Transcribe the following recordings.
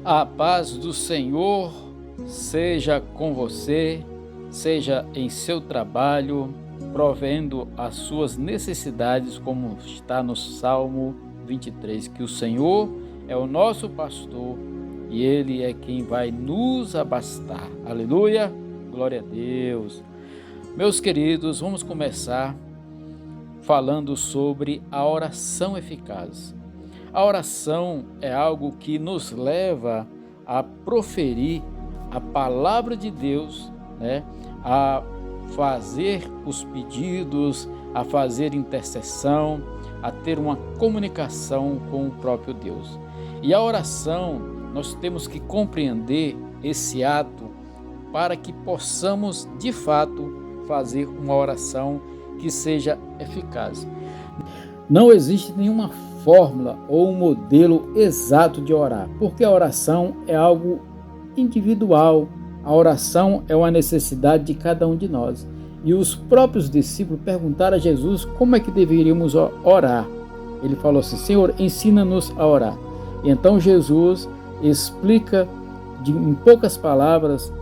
A paz do Senhor seja com você, seja em seu trabalho, provendo as suas necessidades, como está no Salmo 23, que o Senhor é o nosso pastor e Ele é quem vai nos abastar. Aleluia! Glória a Deus! Meus queridos, vamos começar falando sobre a oração eficaz. A oração é algo que nos leva a proferir a palavra de Deus, a fazer os pedidos, a fazer intercessão, a ter uma comunicação com o próprio Deus. E a oração, nós temos que compreender esse ato para que possamos, de fato, fazer uma oração que seja eficaz. Não existe nenhuma fórmula ou um modelo exato de orar, porque a oração é algo individual, a oração é uma necessidade de cada um de nós. E os próprios discípulos perguntaram a Jesus como é que deveríamos orar. Ele falou assim: Senhor, ensina-nos a orar. E então Jesus explica em poucas palavras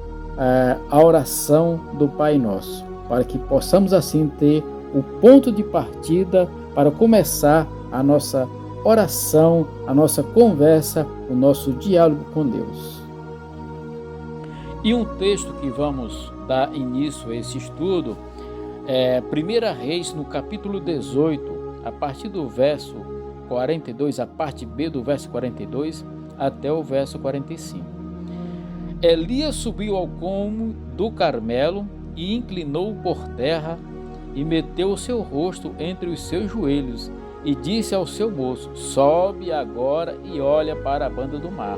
a oração do Pai Nosso, para que possamos assim ter o ponto de partida para começar a nossa oração, a nossa conversa, o nosso diálogo com Deus. E um texto que vamos dar início a esse estudo é 1 Reis, no capítulo 18, a partir do verso 42, a parte B do verso 42 até o verso 45. Elias subiu ao cume do Carmelo e inclinou por terra e meteu o seu rosto entre os seus joelhos e disse ao seu moço: sobe agora e olha para a banda do mar.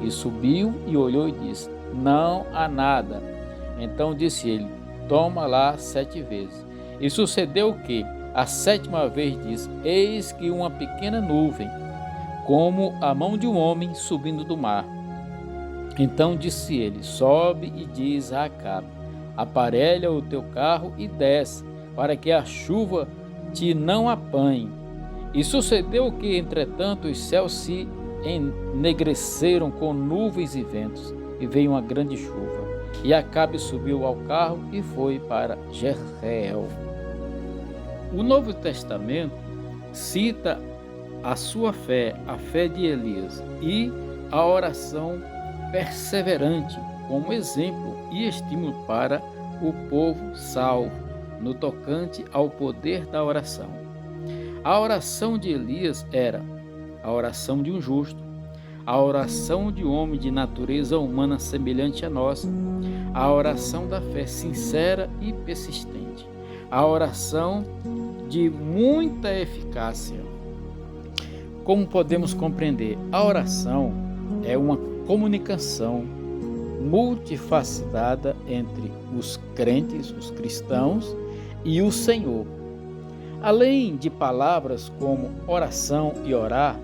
E subiu e olhou e disse: não há nada. Então disse ele: toma lá 7 vezes. E sucedeu que, a 7ª vez, disse: eis que uma pequena nuvem, como a mão de um homem subindo do mar. Então disse ele: sobe e diz a Acabe: aparelha o teu carro e desce, para que a chuva te não apanhe. E sucedeu que, entretanto, os céus se ennegreceram com nuvens e ventos, e veio uma grande chuva. E Acabe subiu ao carro e foi para Jezreel. O Novo Testamento cita a sua fé, a fé de Elias, e a oração perseverante como exemplo e estímulo para o povo salvo, no tocante ao poder da oração. A oração de Elias era a oração de um justo, a oração de um homem de natureza humana semelhante a nossa, a oração da fé sincera e persistente, a oração de muita eficácia. Como podemos compreender, a oração é uma comunicação multifacetada entre os crentes, os cristãos e o Senhor. Além de palavras como oração e orar,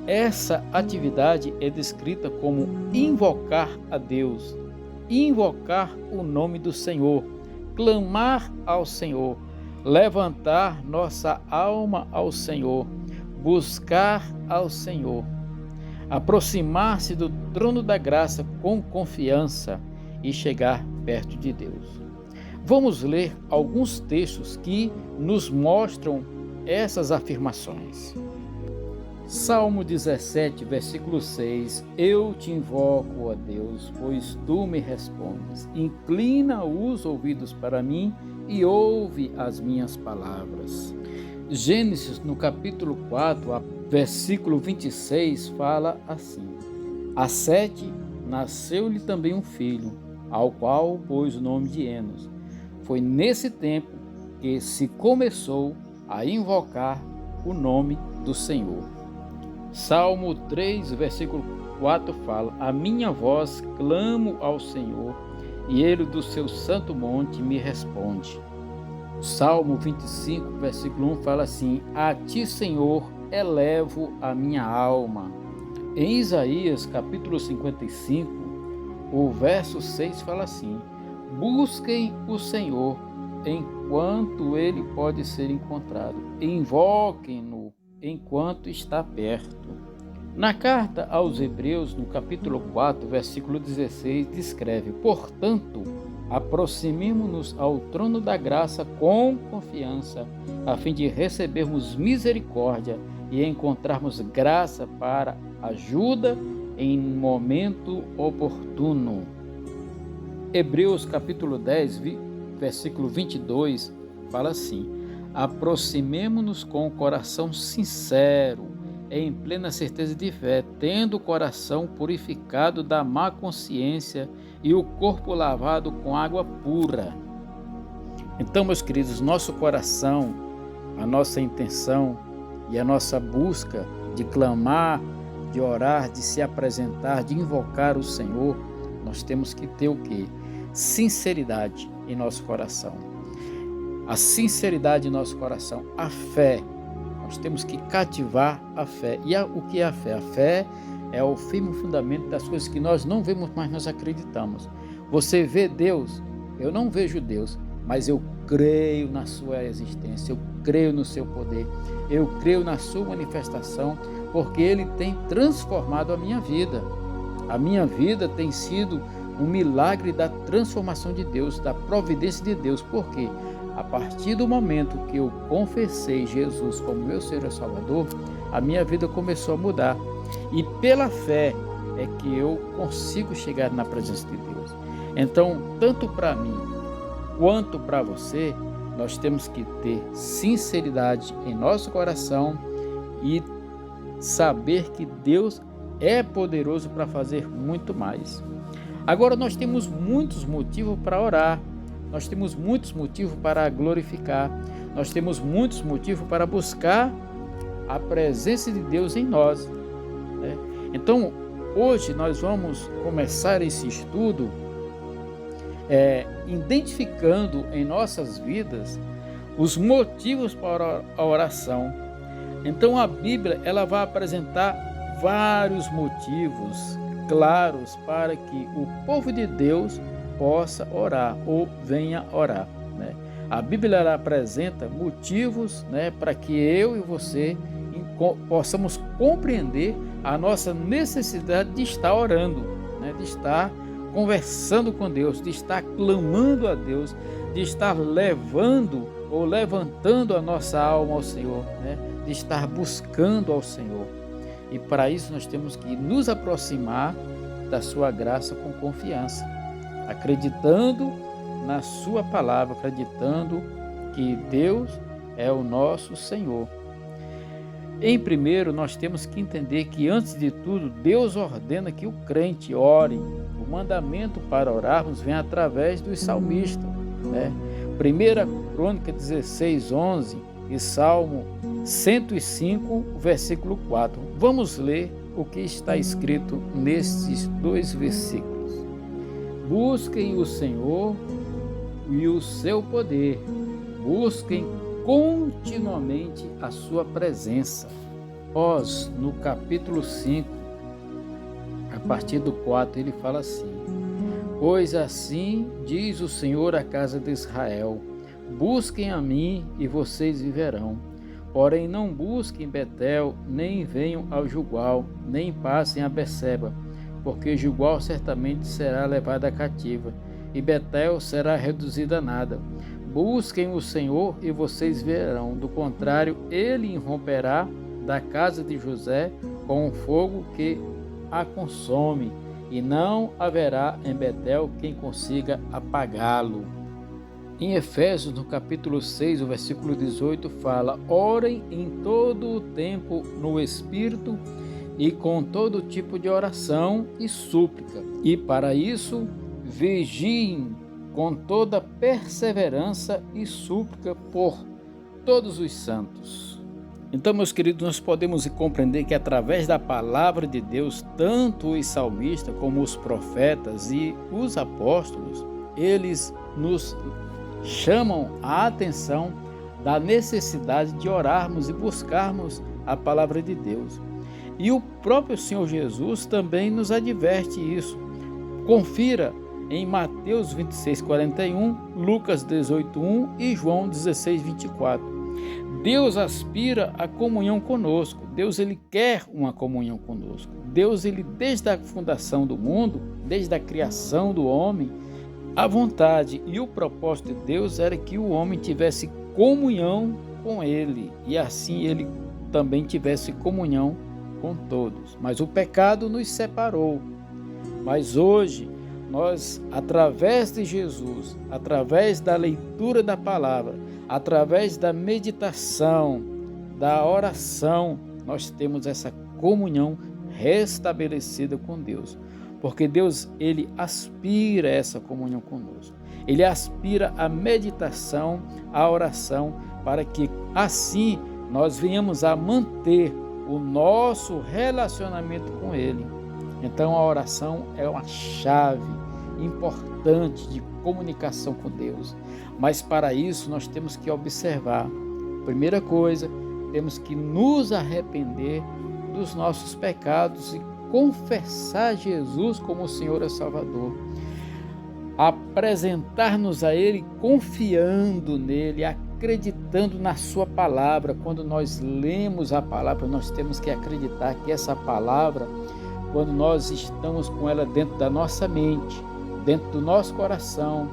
essa atividade é descrita como invocar a Deus, invocar o nome do Senhor, clamar ao Senhor, levantar nossa alma ao Senhor, buscar ao Senhor, aproximar-se do trono da graça com confiança e chegar perto de Deus. Vamos ler alguns textos que nos mostram essas afirmações. Salmo 17, versículo 6. Eu te invoco, ó Deus, pois tu me respondes. Inclina os ouvidos para mim e ouve as minhas palavras. Gênesis, no capítulo 4, versículo 26, fala assim: a Sete nasceu-lhe também um filho, ao qual pôs o nome de Enos. Foi nesse tempo que se começou a invocar o nome do Senhor. Salmo 3, versículo 4 fala: a minha voz clamo ao Senhor, e ele do seu santo monte me responde. Salmo 25, versículo 1 fala assim: a ti, Senhor, elevo a minha alma. Em Isaías, capítulo 55, o verso 6 fala assim: busquem o Senhor enquanto ele pode ser encontrado, invoquem-no enquanto está perto. Na carta aos Hebreus, no capítulo 4, versículo 16, descreve: portanto, aproximemo-nos ao trono da graça com confiança, a fim de recebermos misericórdia e encontrarmos graça para ajuda em momento oportuno. Hebreus capítulo 10, versículo 22, fala assim: aproximemo-nos com o coração sincero, em plena certeza de fé, tendo o coração purificado da má consciência e o corpo lavado com água pura. Então, meus queridos, nosso coração, a nossa intenção e a nossa busca de clamar, de orar, de se apresentar, de invocar o Senhor, nós temos que ter o quê? Sinceridade em nosso coração. A sinceridade em nosso coração, a fé. Nós temos que cativar a fé. E o que é a fé? A fé é o firme fundamento das coisas que nós não vemos, mas nós acreditamos. Você vê Deus? Eu não vejo Deus, mas eu creio na sua existência, eu creio no seu poder, eu creio na sua manifestação, porque Ele tem transformado a minha vida. A minha vida tem sido um milagre da transformação de Deus, da providência de Deus. Por quê? A partir do momento que eu confessei Jesus como meu Senhor e Salvador, a minha vida começou a mudar. E pela fé é que eu consigo chegar na presença de Deus. Então, tanto para mim quanto para você, nós temos que ter sinceridade em nosso coração e saber que Deus é poderoso para fazer muito mais. Agora, nós temos muitos motivos para orar. Nós temos muitos motivos para glorificar, nós temos muitos motivos para buscar a presença de Deus em nós, né? Então, hoje nós vamos começar esse estudo identificando em nossas vidas os motivos para a oração. Então, a Bíblia ela vai apresentar vários motivos claros para que o povo de Deus possa orar ou venha orar, né? A Bíblia ela apresenta motivos, né, para que eu e você possamos compreender a nossa necessidade de estar orando, né, de estar conversando com Deus, de estar clamando a Deus, de estar levando ou levantando a nossa alma ao Senhor, né, de estar buscando ao Senhor. E para isso nós temos que nos aproximar da sua graça com confiança, acreditando na sua palavra, acreditando que Deus é o nosso Senhor. Em primeiro, nós temos que entender que, antes de tudo, Deus ordena que o crente ore. O mandamento para orarmos vem através dos salmistas, né? 1 Crônica 16, 11 e Salmo 105, versículo 4. Vamos ler o que está escrito nestes dois versículos. Busquem o Senhor e o seu poder, busquem continuamente a sua presença. No capítulo 5, a partir do 4, ele fala assim: pois assim diz o Senhor à casa de Israel, busquem a mim e vocês viverão. Porém não busquem Betel, nem venham ao Gilgal, nem passem a Berseba, porque Gilgal certamente será levada cativa, e Betel será reduzida a nada. Busquem o Senhor e vocês verão, do contrário, ele irromperá da casa de José com um fogo que a consome, e não haverá em Betel quem consiga apagá-lo. Em Efésios, no capítulo 6, o versículo 18, fala: orem em todo o tempo no Espírito e com todo tipo de oração e súplica. E para isso, vigiem com toda perseverança e súplica por todos os santos. Então, meus queridos, nós podemos compreender que através da palavra de Deus, tanto os salmistas como os profetas e os apóstolos, eles nos chamam a atenção da necessidade de orarmos e buscarmos a palavra de Deus. E o próprio Senhor Jesus também nos adverte isso. Confira em Mateus 26, 41, Lucas 18, 1 e João 16, 24. Deus aspira à comunhão conosco. Deus, ele quer uma comunhão conosco. Deus, ele desde a fundação do mundo, desde a criação do homem, a vontade e o propósito de Deus era que o homem tivesse comunhão com ele e assim ele também tivesse comunhão com todos. Mas o pecado nos separou. Mas hoje, nós, através de Jesus, através da leitura da palavra, através da meditação, da oração, nós temos essa comunhão restabelecida com Deus. Porque Deus, ele aspira essa comunhão conosco. Ele aspira a meditação, a oração, para que assim nós venhamos a manter o nosso relacionamento com ele. Então a oração é uma chave importante de comunicação com Deus. Mas para isso nós temos que observar. Primeira coisa, temos que nos arrepender dos nossos pecados e confessar Jesus como o Senhor e Salvador. Apresentar-nos a Ele confiando nele, acreditando na sua palavra. Quando nós lemos a palavra, nós temos que acreditar que essa palavra, quando nós estamos com ela dentro da nossa mente, dentro do nosso coração,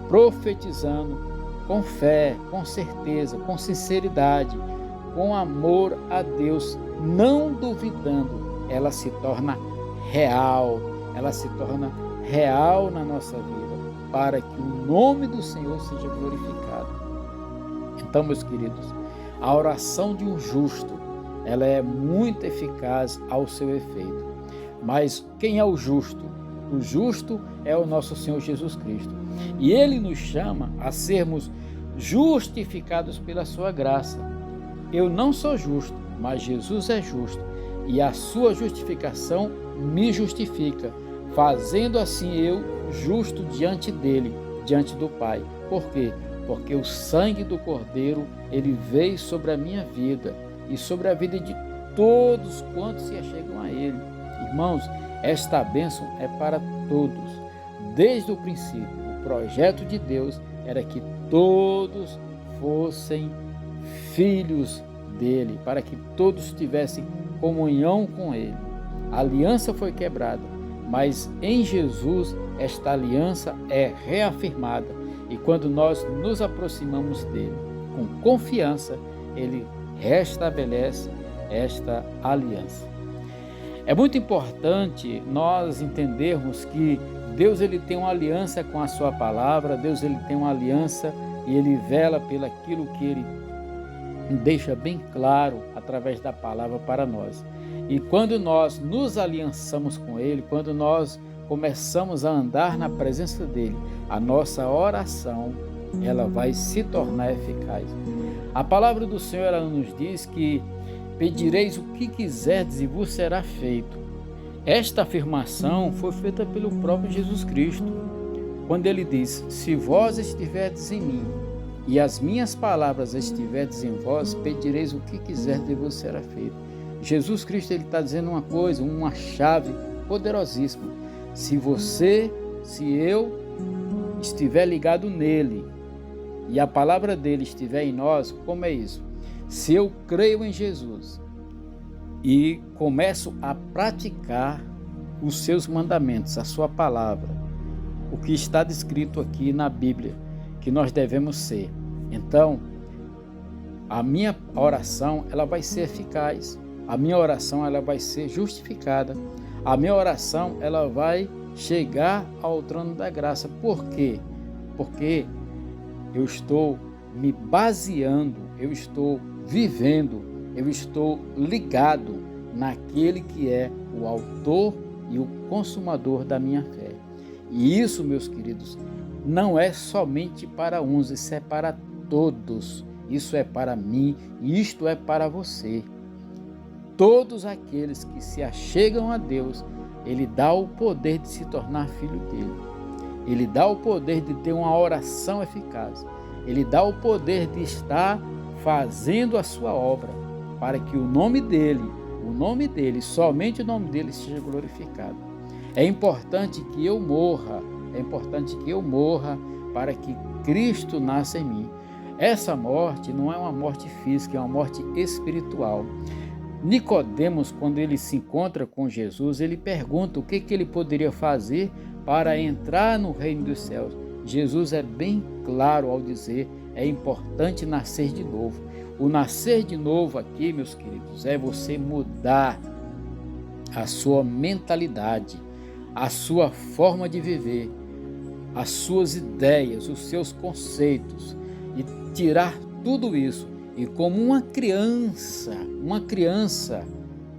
profetizando com fé, com certeza, com sinceridade, com amor a Deus, não duvidando, ela se torna real, na nossa vida, para que o nome do Senhor seja glorificado. Então, meus queridos, a oração de um justo, ela é muito eficaz ao seu efeito. Mas quem é o justo? O justo é o nosso Senhor Jesus Cristo. E Ele nos chama a sermos justificados pela sua graça. Eu não sou justo, mas Jesus é justo. E a sua justificação me justifica, fazendo assim eu justo diante dele, diante do Pai. Por quê? Porque o sangue do Cordeiro, ele veio sobre a minha vida e sobre a vida de todos quantos se achegam a ele. Irmãos, esta bênção é para todos. Desde o princípio, o projeto de Deus era que todos fossem filhos dele, para que todos tivessem comunhão com ele. A aliança foi quebrada, mas em Jesus esta aliança é reafirmada, e quando nós nos aproximamos dele com confiança, ele restabelece esta aliança. É muito importante nós entendermos que Deus, ele tem uma aliança com a sua palavra. Deus, ele tem uma aliança e ele vela pelaquilo que ele deixa bem claro através da palavra para nós. E quando nós nos aliançamos com ele, quando nós começamos a andar na presença dele, a nossa oração, ela vai se tornar eficaz. A palavra do Senhor, ela nos diz que pedireis o que quiserdes e vos será feito. Esta afirmação foi feita pelo próprio Jesus Cristo, quando ele diz: se vós estiverdes em mim e as minhas palavras estiverdes em vós, pedireis o que quiserdes e vos será feito. Jesus Cristo, ele está dizendo uma coisa, uma chave poderosíssima. Se eu estiver ligado nele e a palavra dele estiver em nós, como é isso? Se eu creio em Jesus e começo a praticar os seus mandamentos, a sua palavra, o que está descrito aqui na Bíblia, que nós devemos ser, então a minha oração, ela vai ser eficaz, a minha oração, ela vai ser justificada, a minha oração, ela vai chegar ao trono da graça. Por quê? Porque eu estou me baseando, eu estou vivendo, eu estou ligado naquele que é o autor e o consumador da minha fé. E isso, meus queridos, não é somente para uns, isso é para todos. Isso é para mim e isto é para você. Todos aqueles que se achegam a Deus, ele dá o poder de se tornar filho dele. Ele dá o poder de ter uma oração eficaz. Ele dá o poder de estar fazendo a sua obra, para que o nome dele, somente o nome dele seja glorificado. É importante que eu morra para que Cristo nasça em mim. Essa morte não é uma morte física, é uma morte espiritual. Nicodemos, quando ele se encontra com Jesus, ele pergunta o que ele poderia fazer para entrar no reino dos céus. Jesus é bem claro ao dizer: é importante nascer de novo. O nascer de novo aqui, meus queridos, é você mudar a sua mentalidade, a sua forma de viver, as suas ideias, os seus conceitos, e tirar tudo isso. E como uma criança,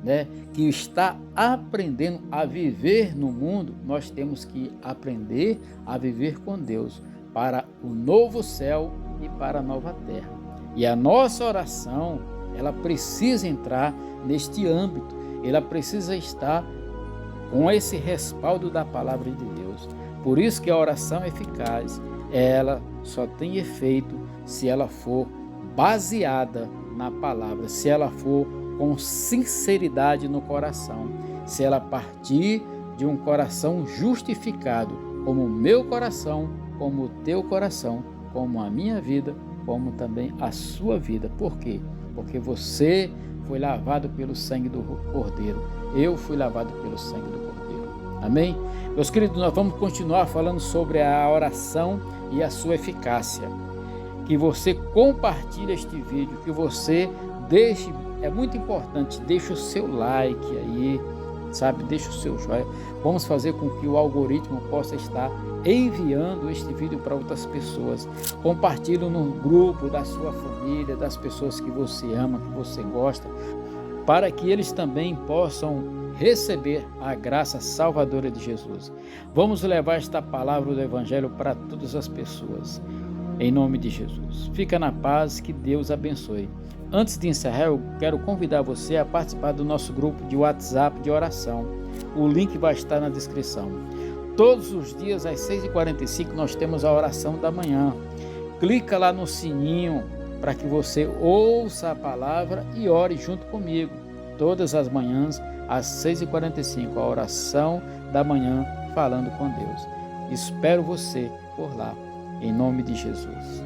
né, que está aprendendo a viver no mundo, nós temos que aprender a viver com Deus para o novo céu e para a nova terra. E a nossa oração, ela precisa entrar neste âmbito, ela precisa estar com esse respaldo da palavra de Deus. Por isso que a oração eficaz, ela só tem efeito se ela for baseada na palavra, se ela for com sinceridade no coração, se ela partir de um coração justificado, como o meu coração, como o teu coração, como a minha vida, como também a sua vida. Por quê? Porque você foi lavado pelo sangue do Cordeiro. Eu fui lavado pelo sangue do Cordeiro. Amém? Meus queridos, nós vamos continuar falando sobre a oração e a sua eficácia. Que você compartilhe este vídeo, que você deixe, é muito importante, deixe o seu like aí, sabe? Deixe o seu joinha. Vamos fazer com que o algoritmo possa estar enviando este vídeo para outras pessoas. Compartilhe no grupo da sua família, das pessoas que você ama, que você gosta, para que eles também possam receber a graça salvadora de Jesus. Vamos levar esta palavra do Evangelho para todas as pessoas. Em nome de Jesus. Fica na paz, que Deus abençoe. Antes de encerrar, eu quero convidar você a participar do nosso grupo de WhatsApp de oração. O link vai estar na descrição. Todos os dias às 6h45 nós temos a oração da manhã. Clica lá no sininho para que você ouça a palavra e ore junto comigo. Todas as manhãs às 6h45, a oração da manhã falando com Deus. Espero você por lá. Em nome de Jesus.